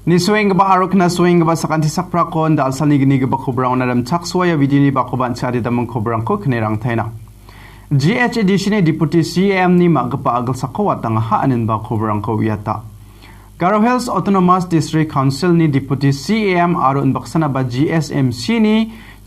Ni swing ba arok na swing ba sa kanti sakprakon dal sa nigini ba khobrang na ram chakswaya vidini ba khoban chari damang khobrang ko knerang thaina GH edition deputy CM ni magpa agal sakwa tang ha anin ba khobrang ko wiata Garo Hills Autonomous District Council ni deputy CM aron baksana ba GSMC ni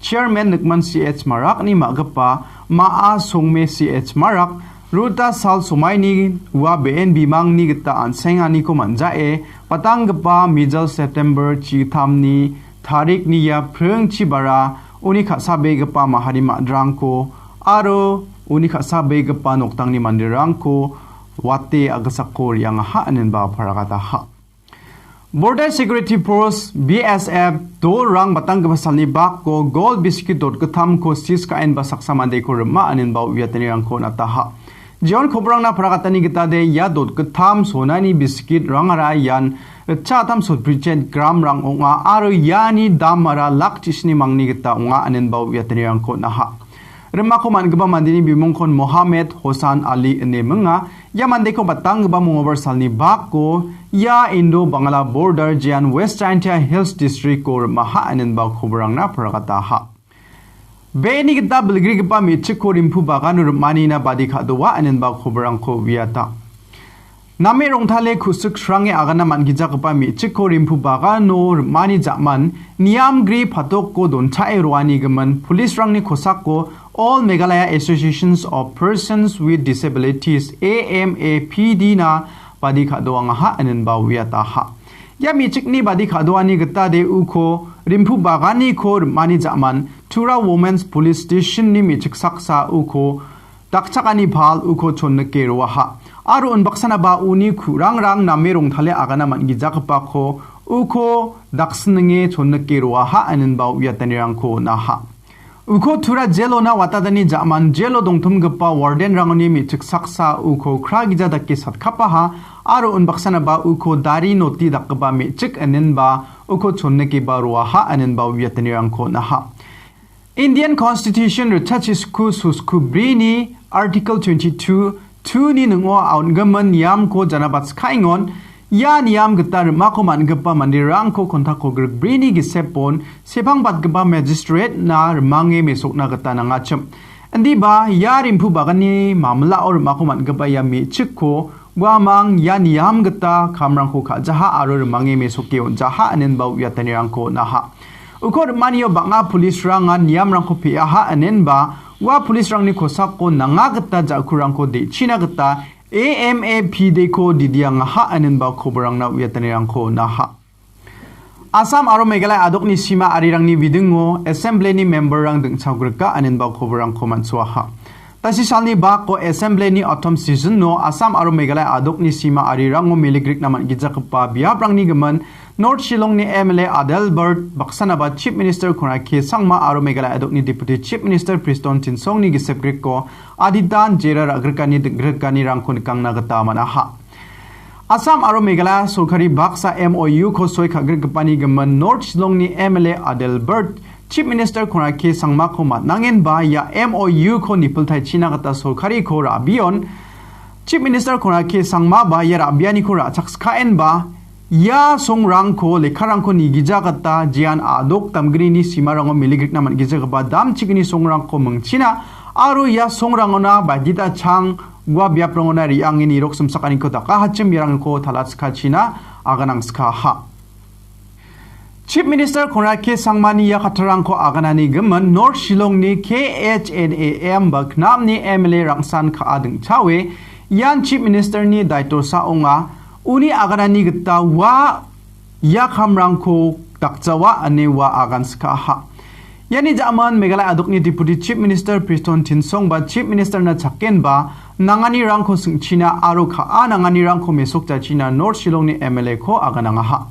chairman Nukman CH Marak ni magpa maa songme CH Marak Ruta sal sumai ni wa BNB mang ni gita anseng ani ko manjae patang gapa middle September chi tham ni tarik ni ya preng chi bara uni kha sabe gapa mahari ma drang ko aro uni kha sabe gapa noktang ni mandirang ko wate agasakor yang ha anen ba paragata ha Border Security Force BSF do rang batang gapa salni bak ko gold biscuit dot katham ko sis ka en ba saksama de ko rma anen ba uyatani rang ko nata ha Jion khobrang na pragatani gita de ya dot katham sonani biscuit rangara yan chatam sot present gram rang onga aro yani damara lak chisni mangni gita onga anen bau yatani rang ko na ha rema ko man gaba mandini bimongkon Mohammed Hosan Ali ene menga ya mande ko batang gaba mongover salni bak ko ya Indo Bangla border jian West India Hills district ko maha anen bau khobrang na pragata ha Beni kita belgri kepa mitchik ko Rimpu Bagan-o roani na badi khadowa anen ba khobrang ko wiata. Name rongthale khusuk shrange agana man gija kepa mitchik ko Rimpu Bagan-o roani jaman niam gri phatok ko donchae roani gaman police rang ni khosak ko All Meghalaya Associations of Persons with Disabilities AMAPD na badi khadowa ha anen ba wiata ha. Ya mitchik ni badi khadowani gata de uko Rimpu Bagani ko roani jaman Tura Women's Police Station ni mitchik saksa uko dakchakani phal uko chonne kerwa ha aro unbaksana ba uni khurang rang name rongthale agana man gijakpa kho uko daksnenge chonne kerwa ha anen ba uyatani rang ko na ha uko tura jelo na watadani jaman jelo dongthum gpa warden rangoni mitchik saksa uko khra gija dakki satkapa ha aro unbaksana ba uko dari noti dakba mitchik anen ba uko chonne ke ba ruwa ha anen ba uyatani rang ko na ha Indian Constitution Rutachisku Susku Brini Article 22 2 ni nungo aungaman yam ko janabats kaingon ya niyam gitar mako man gapa mandirang ko kontak ko brini gisepon sepang bat gapa magistrate na mange mesok na gata na ngacham andi ba ya Rimpu Bagani mamla or mako man gapa ya mi chikko wamang ya niyam gata kamrang ko ka jaha aro mange mesok ke jaha anen ba uyatani rang ko na ha Ukor maniyo banga police rangan niam rang ko piaha anen ba wa police rang ni khosak ko nanga gata jakurang ko de china gata AMAPD ko didiang ha anen ba khobrang na uyatani rang ko na ha Assam aro Meghalaya adok ni sima arirang ni vidingo assembly ni member rang ding chagrka anen ba khobrang ko manswa ha Tasi salni ba ko assembly ni autumn season no Assam aro Meghalaya adok ni sima arirang mo miligrik naman gijakpa biaprang ni gaman North Shillong ni MLA Adelbert Baksanaba Chief Minister Kunaki Sangma aro Meghalaya adok ni Deputy Chief Minister Priston Tinsong ni gisepgrik ko adidan jera agrikani digrikani rangkon kang nagata manaha Assam aro Meghalaya Sorkari Baksa MOU ko soy kagrikkapani gaman North Shillong ni MLA Adelbert Chief Minister Kunaki Sangma ko matnangin ba ya MOU ko nipultai China kata Sorkari ko rabion Chief Minister Kunaki Sangma ba ya rabiani ko rachakskaen ba Ya songrang ko lekharang ko ni gija kata jian adok tamgri ni simarang ko miligrik naman gija ba dam chikini songrang ko mengchina aro ya songrang na badita chang gwa biaprang na riang ni rok sumsakani ko taka hachim birang ko talatska china aganang ska ha Chief Minister Kunaki Sangmani ya khatarang ko aganani gaman North Shillong ni KHNAM baknam ni MLA rangsan ka adeng chawe yan Chief Minister ni daito sa onga Uni aganani gita wa ya khamrang ko dakjawa ane wa agan ska ha yani jaman Meghalaya adok ni Deputy Chief Minister Priston Tinsong ba Chief Minister na chakken ba nangani rang ko singchina aro kha nangani rang ko mesok cha China North Shillong ni MLA ko agananga ha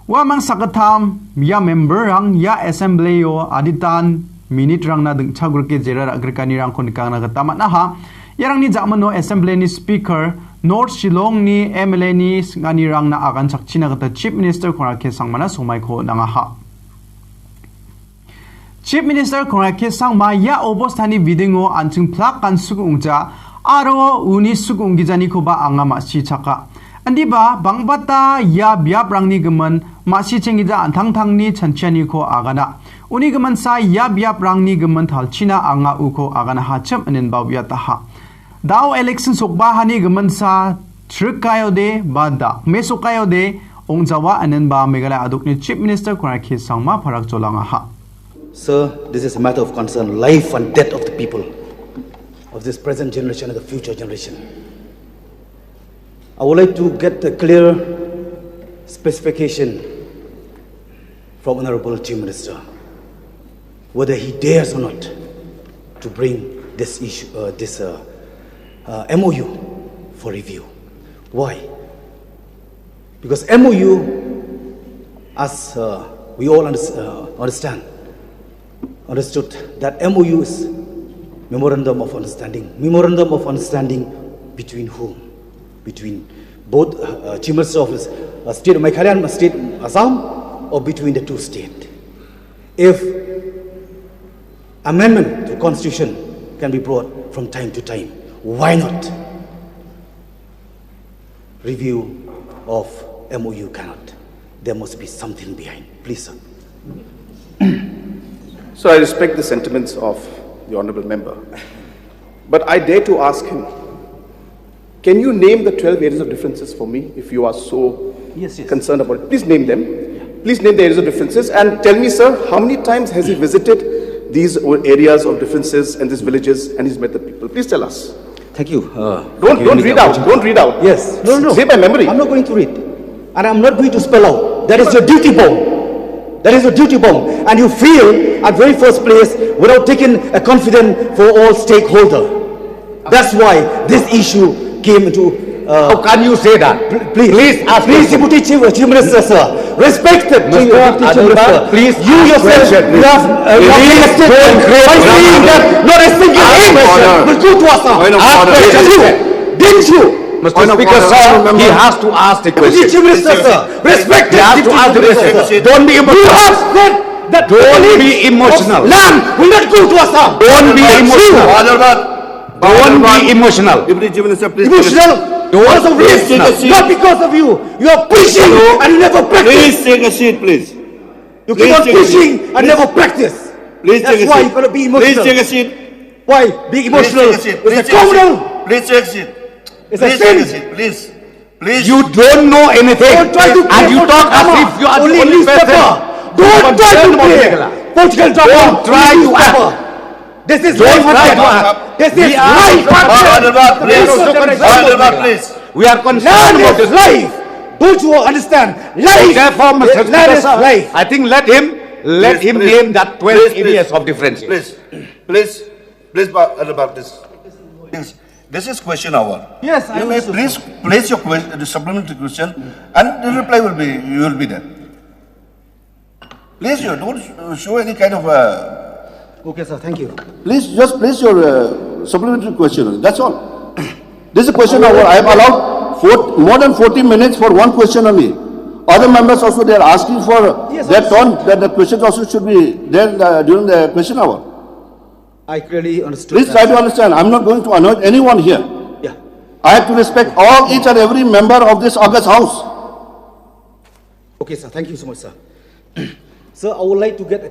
wa mang sakatham ya member rang ya assembly yo aditan minute rang na ding chagur ke jera agrikani rang ko nikang na gata na ha yarang ni jaman no assembly ni speaker North Shillong ni MLA ni ngani rang na agan chakchina kata Chief Minister Kunaki Sangmana somai ko nanga ha Chief Minister Kunaki Sangma ya obostani vidingo anching plak kan sugungja aro uni sugungijani ko ba angama si chaka Andiba bangbata ya biap rangni gemen masi cengida antang tangni chanchani ko agana. Uni gemen sa ya biap rangni gemen thalchina anga uko agana hacem anin bawya taha. Dao election sokba hani gemen sa trikayo de bada mesokayo de ongjawa anin ba Meghalaya adukni Chief Minister Kuraki sangma parak cholanga ha. Sir, this is a matter of concern, life and death of the people of this present generation and the future generation. I would like to get a clear specification from Honorable Chief Minister whether he dares or not to bring this issue, MOU for review. Why? Because MOU, as we all understood that MOU is Memorandum of Understanding. Memorandum of Understanding between whom? Between both Chief Minister of State of Meghalaya and State Assam, or between the two states? If amendment to the Constitution can be brought from time to time, why not review of MOU cannot? There must be something behind. Please, sir. So I respect the sentiments of the Honourable Member, but I dare to ask him, can you name the 12 areas of differences for me if you are so concerned about it? Please name them. Please name the areas of differences and tell me, sir, how many times has he visited these areas of differences and these villages and he's met the people? Please tell us. Thank you. Don't read out. Don't read out. Yes. No. Say by memory. I'm not going to read. And I'm not going to spell out. That is your duty bomb. That is your duty bomb. And you feel at very first place without taking a confidence for all stakeholders. That's why this issue came into... How can you say that? Please, Deputy Chief Minister, sir. Respected Deputy Chief Minister. Please, you yourself, you have elected by saying that not a single aim will go to Assam. Didn't you? Mr. Speaker, sir, he has to ask the question. Deputy Chief Minister, sir. Respected Deputy Chief Minister. Don't be emotional. You have said that don't be emotional. Land will not go to Assam. Don't be emotional. Don't be emotional. Deputy Chief Minister, please. Emotional? Because of this, not because of you. You are preaching and never practice. Please take a seat, please. You keep on preaching and never practice. Please take a seat. That's why you're going to be emotional. Please take a seat. Why? Being emotional is a criminal. Please take a seat. It's a sin. Please. Please. You don't know anything. Don't try to and you talk as if you are the only person. Don't try to play political drama. Don't try to act. This is Don't life try to and act. This is life. Please. We are concerned about this life. Don't you understand? Life. Therefore, Mr. Speaker, is life. I think let him name that 12 areas of differences. Please, about this. This is question hour. Yes, you may please place your question, the supplementary question, and the reply will be there. Please, you don't show any kind of. Okay, sir. Thank you. Please just place your supplementary question. That's all. This is a question hour. I have allowed more than 40 minutes for one question only. Other members also, they are asking for their turn, that the questions also should be there during the question hour. I clearly understood. Please try to understand. I'm not going to annoy anyone here. Yeah. I have to respect each and every member of this August House. Okay, sir. Thank you so much, sir. Sir, I would like to get a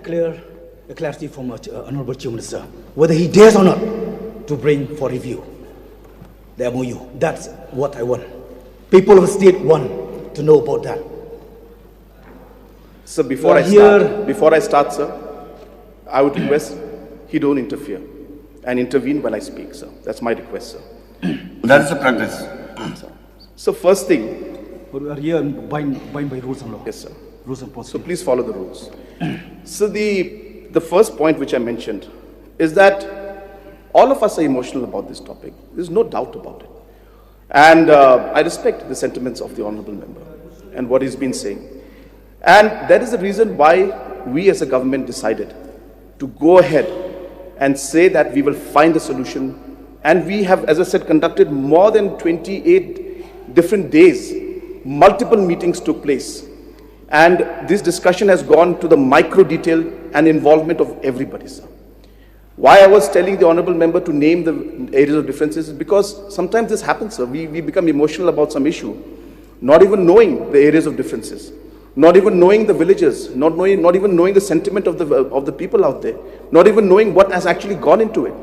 clarity from Honorable Chief Minister whether he dares or not to bring for review the MOU. That's what I want. People of the state want to know about that. So before I start, sir, I would request he don't interfere and intervene when I speak, sir. That's my request, sir. That is a practice. So first thing. But we are here bound by rules and law. Yes, sir. Rules and procedures. So please follow the rules. So the first point which I mentioned is that all of us are emotional about this topic. There's no doubt about it. And I respect the sentiments of the Honourable Member and what he's been saying. And that is the reason why we as a government decided to go ahead and say that we will find a solution. And we have, as I said, conducted more than 28 different days. Multiple meetings took place. And this discussion has gone to the micro detail and involvement of everybody, sir. Why I was telling the Honourable Member to name the areas of differences is because sometimes this happens, sir. We become emotional about some issue. not even knowing the areas of differences, not even knowing the villages, not even knowing the sentiment of the people out there, not even knowing what has actually gone into it.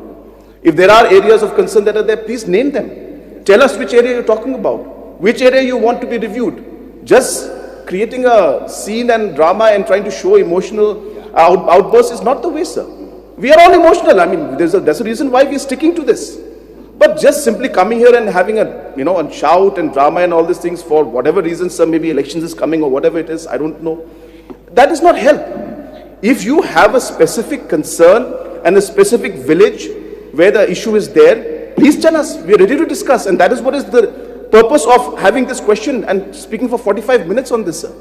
If there are areas of concern that are there, please name them. Tell us which area you're talking about, which area you want to be reviewed. Just creating a scene and drama and trying to show emotional outbursts is not the way, sir. We are all emotional. I mean, there's a reason why we're sticking to this. But just simply coming here and having a shout and drama and all these things for whatever reason, sir, maybe elections is coming or whatever it is, I don't know. That does not help. If you have a specific concern and a specific village where the issue is there, please tell us. We are ready to discuss. And that is what is the purpose of having this question and speaking for 45 minutes on this, sir.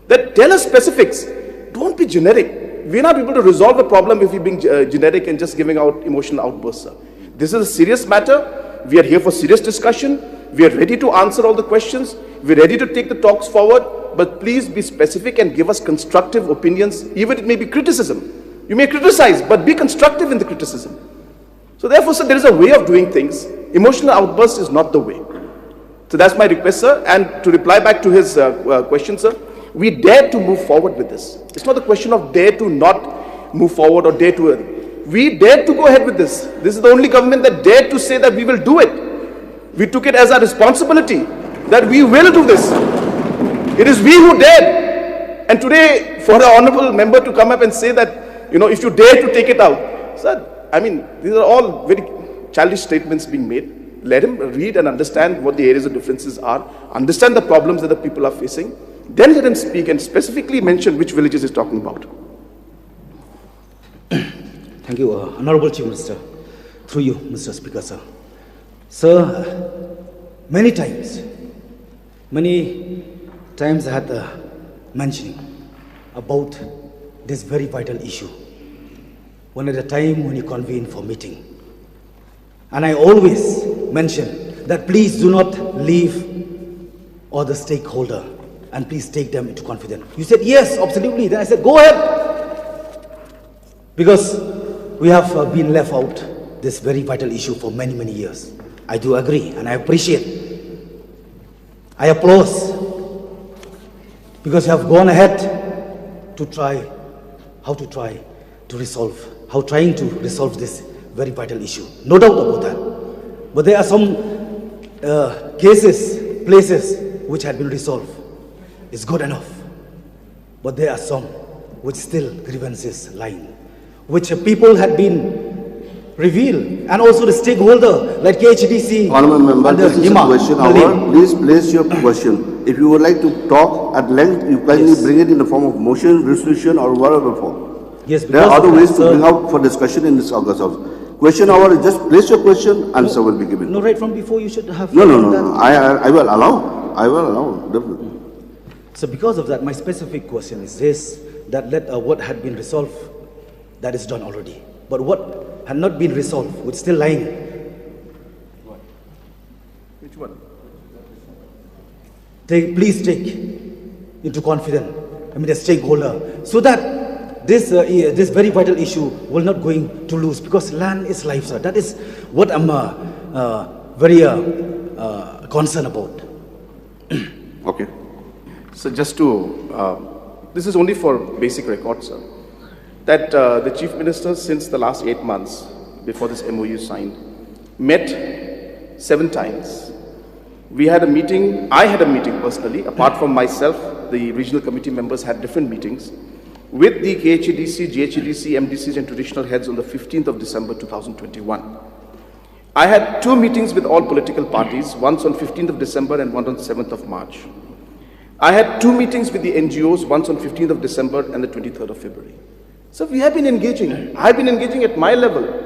That tell us specifics. Don't be generic. We're not able to resolve a problem if we're being generic and just giving out emotional outbursts, sir. This is a serious matter. We are here for serious discussion. We are ready to answer all the questions. We're ready to take the talks forward. But please be specific and give us constructive opinions. Even it may be criticism. You may criticize, but be constructive in the criticism. So therefore, sir, there is a way of doing things. Emotional outburst is not the way. So that's my request, sir. And to reply back to his question, sir, we dare to move forward with this. It's not a question of dare to not move forward or dare to... We dared to go ahead with this. This is the only government that dared to say that we will do it. We took it as a responsibility that we will do this. It is we who dared. And today, for the honorable member to come up and say that, if you dare to take it out. Sir, I mean, these are all very childish statements being made. Let him read and understand what the areas of differences are. Understand the problems that the people are facing. Then let him speak and specifically mention which villages he's talking about. Thank you, Honorable Chief Minister. Through you, Mr. Speaker, sir. Sir, many times I had mentioning about this very vital issue. One at a time when you convene for meeting. And I always mention that please do not leave all the stakeholder and please take them into confidence. You said, yes, absolutely. Then I said, go ahead. Because we have been left out this very vital issue for many, many years. I do agree and I appreciate. I applaud because you have gone ahead to trying to resolve this very vital issue. No doubt about that. But there are some places which had been resolved. It's good enough. But there are some which still grievances lying, which people had been revealed, and also the stakeholder like KHDC. Honorable member, and this is a question hour. Please place your question. If you would like to talk at length, you kindly bring it in the form of motion, resolution, or whatever form. Yes, there are other ways to bring out for discussion in this August House. Question hour is just place your question, answer will be given. No, right from before you should have. No. I will allow. I will allow, definitely. So because of that, my specific question is this: that what had been resolved, that is done already. But what had not been resolved, which is still lying. Which one? Please take into confidence, the stakeholder, so that this very vital issue will not going to lose, because land is life, sir. That is what I'm very concerned about. Okay. So just to, this is only for basic record, sir, that the Chief Minister, since the last 8 months before this MOU signed, met 7 times. We had a meeting, I had a meeting personally, apart from myself, the regional committee members had different meetings with the KHDC, GHDC, MDCs and traditional heads on the 15th of December 2021. I had 2 meetings with all political parties, once on 15th of December and one on 7th of March. I had 2 meetings with the NGOs, once on 15th of December and the 23rd of February. So we have been engaging. I've been engaging at my level.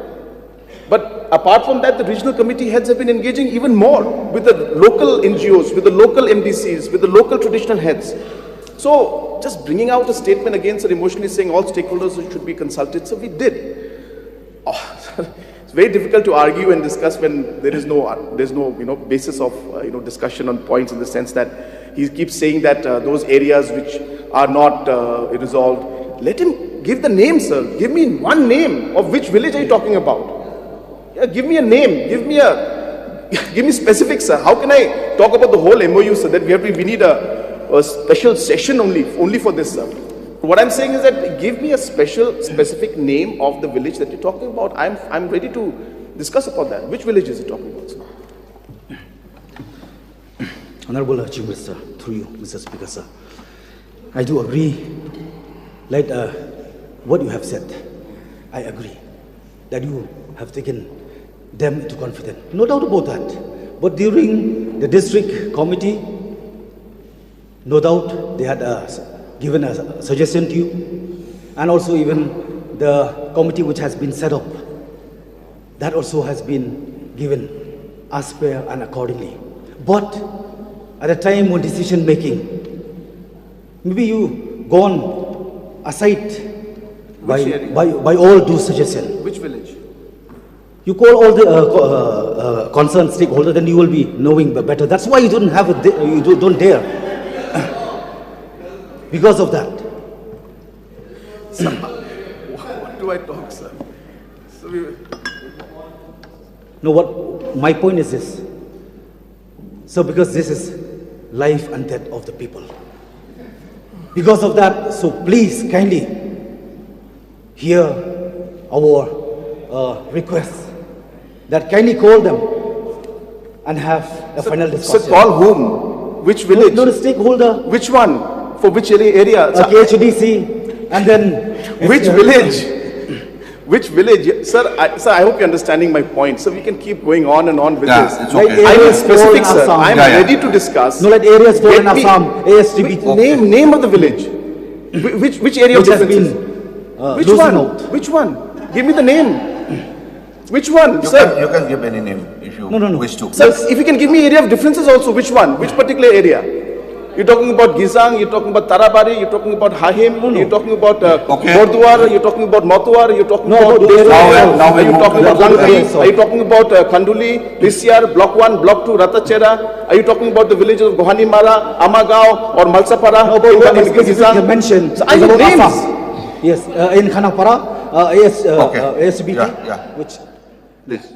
But apart from that, the regional committee heads have been engaging even more with the local NGOs, with the local MDCs, with the local traditional heads. So just bringing out a statement against or emotionally saying all stakeholders should be consulted, so we did. It's very difficult to argue and discuss when there's no basis of discussion on points, in the sense that he keeps saying that those areas which are not resolved, let him give the name, sir. Give me one name of which village are you talking about. Yeah, give me a name. Give me Give me specifics, sir. How can I talk about the whole MOU, sir? That we need a special session only for this, sir. What I'm saying is that give me a specific name of the village that you're talking about. I'm ready to discuss upon that. Which village is he talking about, sir? Honorable Chief Minister, through you, Mr. Speaker, sir. I do agree, like what you have said. I agree that you have taken them into confidence. No doubt about that. But during the district committee, no doubt they had given a suggestion to you, and also even the committee which has been set up, that also has been given as per and accordingly. But at a time when decision making, maybe you gone aside by all those suggestions. Which village? You call all the concerned stakeholders, then you will be knowing better. That's why you don't have you don't dare. Because of that. Sir, what do I talk, sir? No, what my point is this. So because this is life and death of the people. Because of that, so please kindly hear our request that kindly call them and have a final discussion. So call whom? Which village? No, the stakeholder. Which one? For which area? KHDC, and then which village? Which village? Sir, I hope you're understanding my point. So we can keep going on and on with this. It's okay. Like I need specifics, sir. Assam. I'm ready to discuss. No, like areas for in Get me- Assam, ASTB. Name of the village. Which area Which of has differences? been Which losing one? out. Which one? Give me the name. Which one, You sir? can give any name if you No. wish to. Sir, if you can give me area of differences also, which one? Which particular area? You're talking about Gizang, you're talking about Tarabari, you're talking about Hahim, you're talking about Borduar, you're talking about Matuar, you're talking about the area- Now we are you move talking to about the Langri, area. are you talking about Kanduli, Lisyar, Block 1, Block 2, Ratachera, are you talking about the villages of Gohanimara, Amagao or Malsapara? No, but what in specifically you mentioned So I is need about names. Assam. Yes, in Khanapara, ASBT, Yeah. which Please.